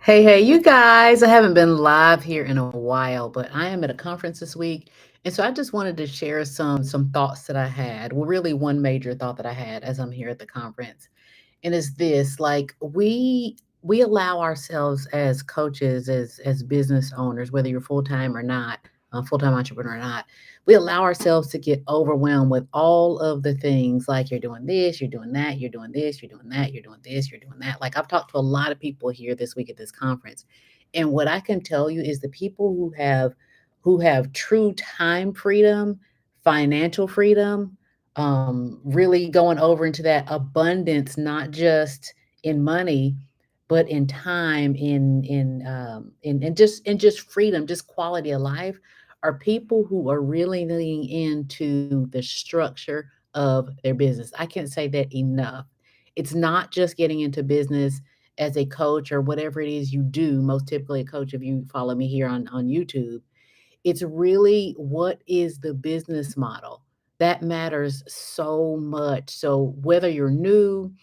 Hey, you guys. I haven't been live here in a while, but I am at a conference this week. And so I just wanted to share some thoughts that I had. Well, really one major thought that I had as I'm here at the conference. And it's this, like we allow ourselves as coaches, as business owners, whether you're full-time or not, full-time entrepreneur or not, we allow ourselves to get overwhelmed with all of the things like you're doing this, you're doing that, you're doing this, you're doing that, you're doing this, you're doing that. Like I've talked to a lot of people here this week at this conference. And what I can tell you is the people who have true time freedom, financial freedom, really going over into that abundance, not just in money, but in time, in just freedom, just quality of life, are people who are really leaning into the structure of their business. I can't say that enough. It's not just getting into business as a coach or whatever it is you do. Most typically, a coach, if you follow me here on YouTube, it's really what is the business model? That matters so much. So whether you're new,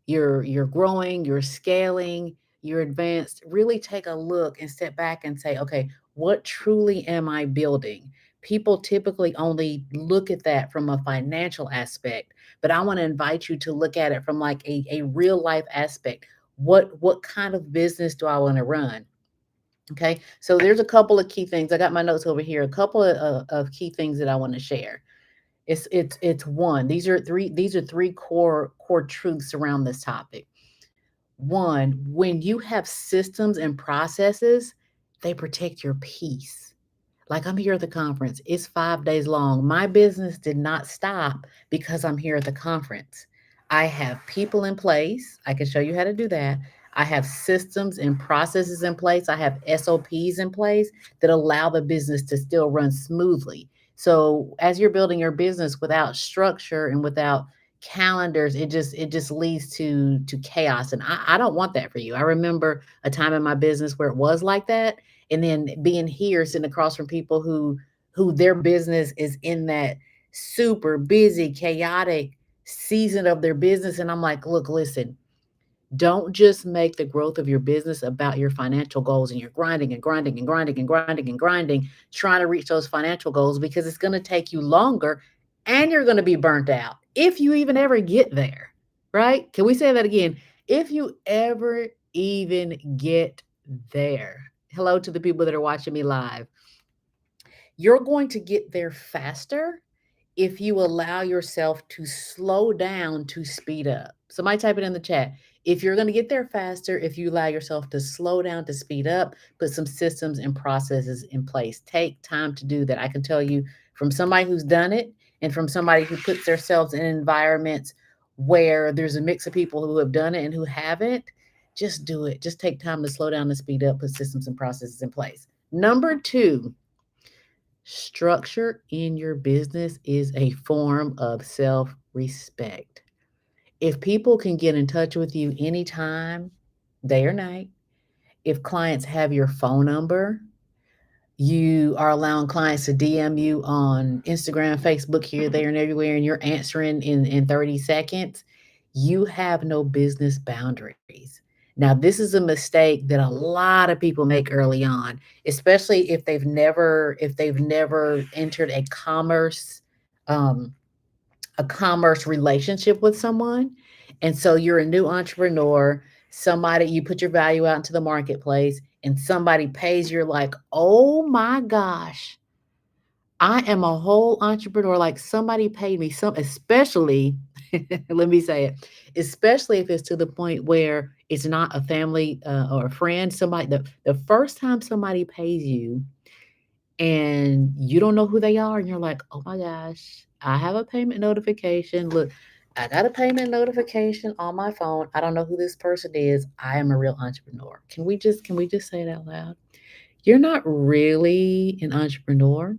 you're growing, you're scaling, you're advanced, really take a look and step back and say, okay, what truly am I building? People typically only look at that from a financial aspect, but I want to invite you to look at it from like a real life aspect. What kind of business do I want to run? Okay, so there's a couple of key things. I got my notes over here. A couple of key things that I want to share. It's one. These are three core truths around this topic. One, when you have systems and processes, they protect your peace. Like I'm here at the conference. It's 5 days long. My business did not stop because I'm here at the conference. I have people in place. I can show you how to do that. I have systems and processes in place. I have SOPs in place that allow the business to still run smoothly. So as you're building your business without structure and without calendars, it just leads to chaos. And I don't want that for you. I remember a time in my business where it was like that, and then being here sitting across from people who their business is in that super busy chaotic season of their business, and I'm like, look, listen, don't just make the growth of your business about your financial goals and you're grinding and grinding and grinding and grinding and grinding trying to reach those financial goals, because it's going to take you longer and you're going to be burnt out if you even ever get there. Right? Can we say that again? If you ever even get there. Hello to the people that are watching me live. You're going to get there faster if you allow yourself to slow down to speed up. Somebody type it in the chat. If you're going to get there faster, if you allow yourself to slow down to speed up, put some systems and processes in place. Take time to do that. I can tell you from somebody who's done it and from somebody who puts themselves in environments where there's a mix of people who have done it and who haven't. Just do it. Just take time to slow down and speed up, put systems and processes in place. Number two, structure in your business is a form of self respect. If people can get in touch with you anytime, day or night, if clients have your phone number, you are allowing clients to DM you on Instagram, Facebook, here, there, and everywhere, and you're answering in 30 seconds, you have no business boundaries. Now, this is a mistake that a lot of people make early on, especially if they've never entered um, a commerce relationship with someone. And so you're a new entrepreneur, somebody, you put your value out into the marketplace and somebody pays, you're like, "Oh my gosh, I am a whole entrepreneur, like somebody paid me some," especially let me say it, especially if it's to the point where it's not a family, or a friend, somebody, the first time somebody pays you and you don't know who they are, and you're like, "Oh my gosh, I have a payment notification. Look, I got a payment notification on my phone. I don't know who this person is. I am a real entrepreneur." Can we just say it out loud? You're not really an entrepreneur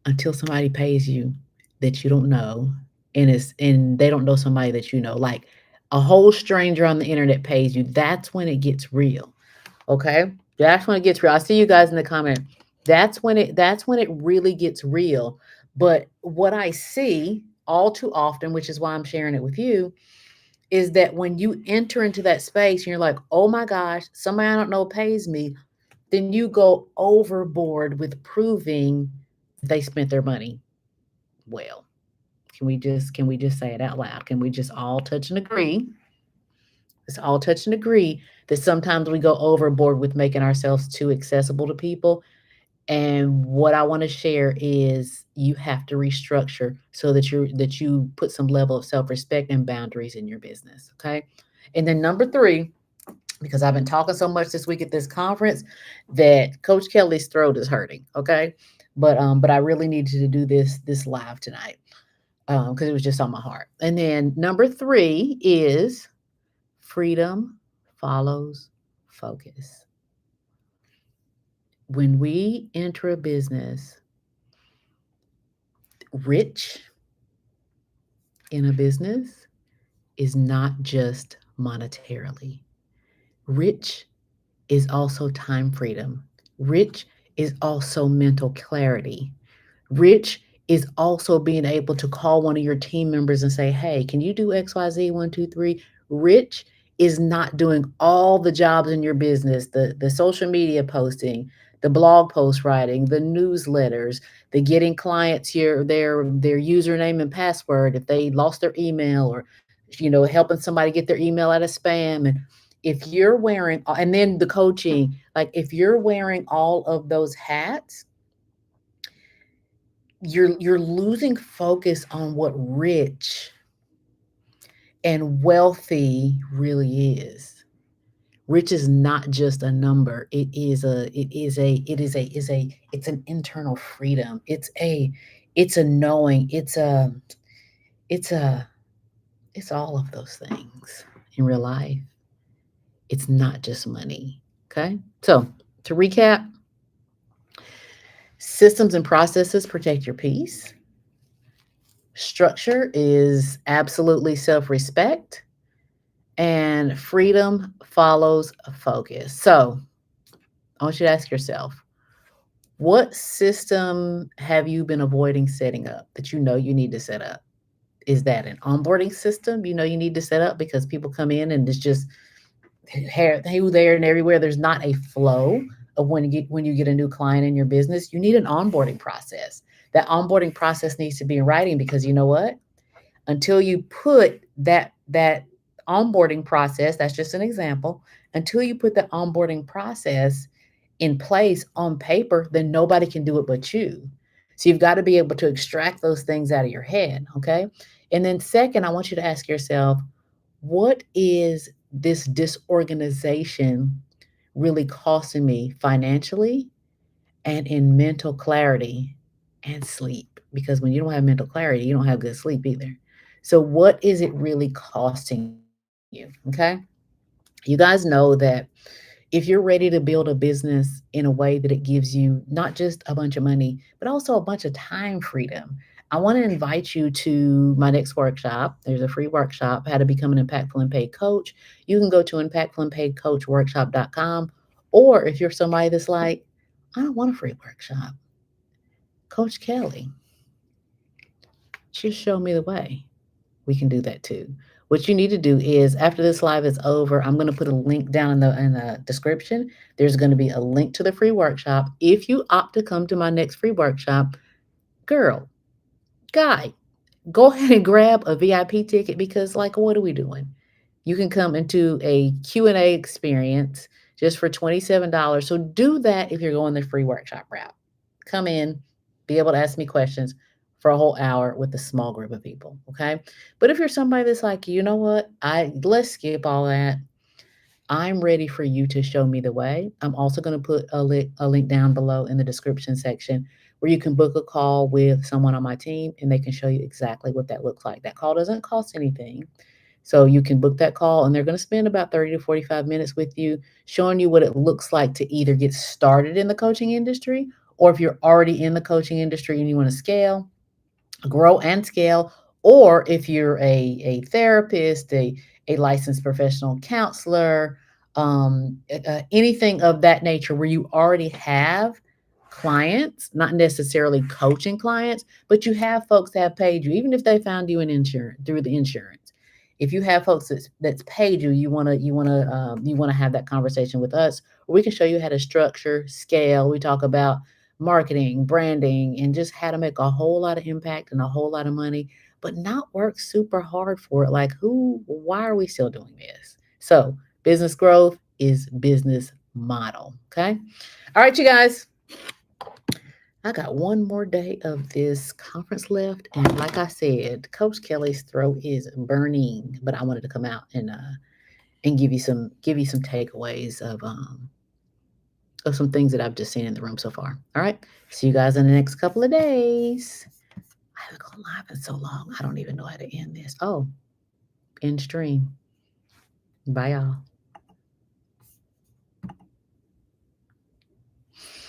until somebody pays you that you don't know, and they don't know somebody that you know. Like a whole stranger on the internet pays you. That's when it gets real. Okay? That's when it gets real. I see you guys in the comment. That's when it really gets real. But what I see all too often, which is why I'm sharing it with you, is that when you enter into that space and you're like, oh my gosh, somebody I don't know pays me, then you go overboard with proving that they spent their money well. Can we just say it out loud? Can we just all touch and agree? Let's all touch and agree that sometimes we go overboard with making ourselves too accessible to people. And what I want to share is you have to restructure so that you put some level of self-respect and boundaries in your business. Okay. And then number three, because I've been talking so much this week at this conference that Coach Kelly's throat is hurting. Okay. But I really needed to do this live tonight because it was just on my heart. And then number three is freedom follows focus. When we enter a business, rich in a business is not just monetarily. Rich is also time freedom. Rich is also mental clarity. Rich is also being able to call one of your team members and say, hey, can you do XYZ 1, 2, 3? Rich is not doing all the jobs in your business, the social media posting, the blog post writing, the newsletters, the getting clients their username and password if they lost their email, or helping somebody get their email out of spam. And if you're wearing, and then the coaching, like if you're wearing all of those hats, you're losing focus on what rich and wealthy really is. Rich is not just a number. It's an internal freedom. It's a knowing. It's it's all of those things in real life. It's not just money. Okay? So, to recap, systems and processes protect your peace. Structure is absolutely self-respect, and freedom follows a focus. So, I want you to ask yourself, what system have you been avoiding setting up that you know you need to set up? Is that an onboarding system you know you need to set up because people come in and it's just here, there, and everywhere? There's not a flow of when you get a new client in your business. You need an onboarding process. That onboarding process needs to be in writing because you know what? Until you put that onboarding process, that's just an example, until you put the onboarding process in place on paper, then nobody can do it but you. So you've got to be able to extract those things out of your head. Okay. And then second, I want you to ask yourself, what is this disorganization really costing me financially and in mental clarity and sleep? Because when you don't have mental clarity, you don't have good sleep either. So, what is it really costing you? Okay. You guys know that if you're ready to build a business in a way that it gives you not just a bunch of money, but also a bunch of time freedom, I want to invite you to my next workshop. There's a free workshop, How to Become an Impactful and Paid Coach. You can go to impactfulandpaidcoachworkshop.com. Or if you're somebody that's like, I don't want a free workshop, Coach Kelly, just show me the way. We can do that too. What you need to do is after this live is over, I'm going to put a link down in the description. There's going to be a link to the free workshop. If you opt to come to my next free workshop, girl, guy, go ahead and grab a VIP ticket because like what are we doing? You can come into a Q&A experience just for $27. So do that if you're going the free workshop route. Come in, be able to ask me questions for a whole hour with a small group of people, okay? But if you're somebody that's like, you know what? Let's skip all that. I'm ready for you to show me the way. I'm also going to put a link down below in the description section where you can book a call with someone on my team and they can show you exactly what that looks like. That call doesn't cost anything. So you can book that call and they're going to spend about 30 to 45 minutes with you, showing you what it looks like to either get started in the coaching industry, or if you're already in the coaching industry and you want to grow and scale, or if you're a therapist, a licensed professional counselor, anything of that nature where you already have clients, not necessarily coaching clients, but you have folks that have paid you, even if they found you in insurance through the insurance. If you have folks that's paid you, you wanna have that conversation with us. We can show you how to structure, scale. We talk about marketing, branding, and just how to make a whole lot of impact and a whole lot of money, but not work super hard for it. Like, why are we still doing this? So, business growth is business model. Okay. All right, you guys. I got one more day of this conference left, and like I said, Coach Kelly's throat is burning. But I wanted to come out and give you some takeaways of some things that I've just seen in the room so far. All right, see you guys in the next couple of days. I haven't gone live in so long. I don't even know how to end this. Oh, end stream. Bye, y'all.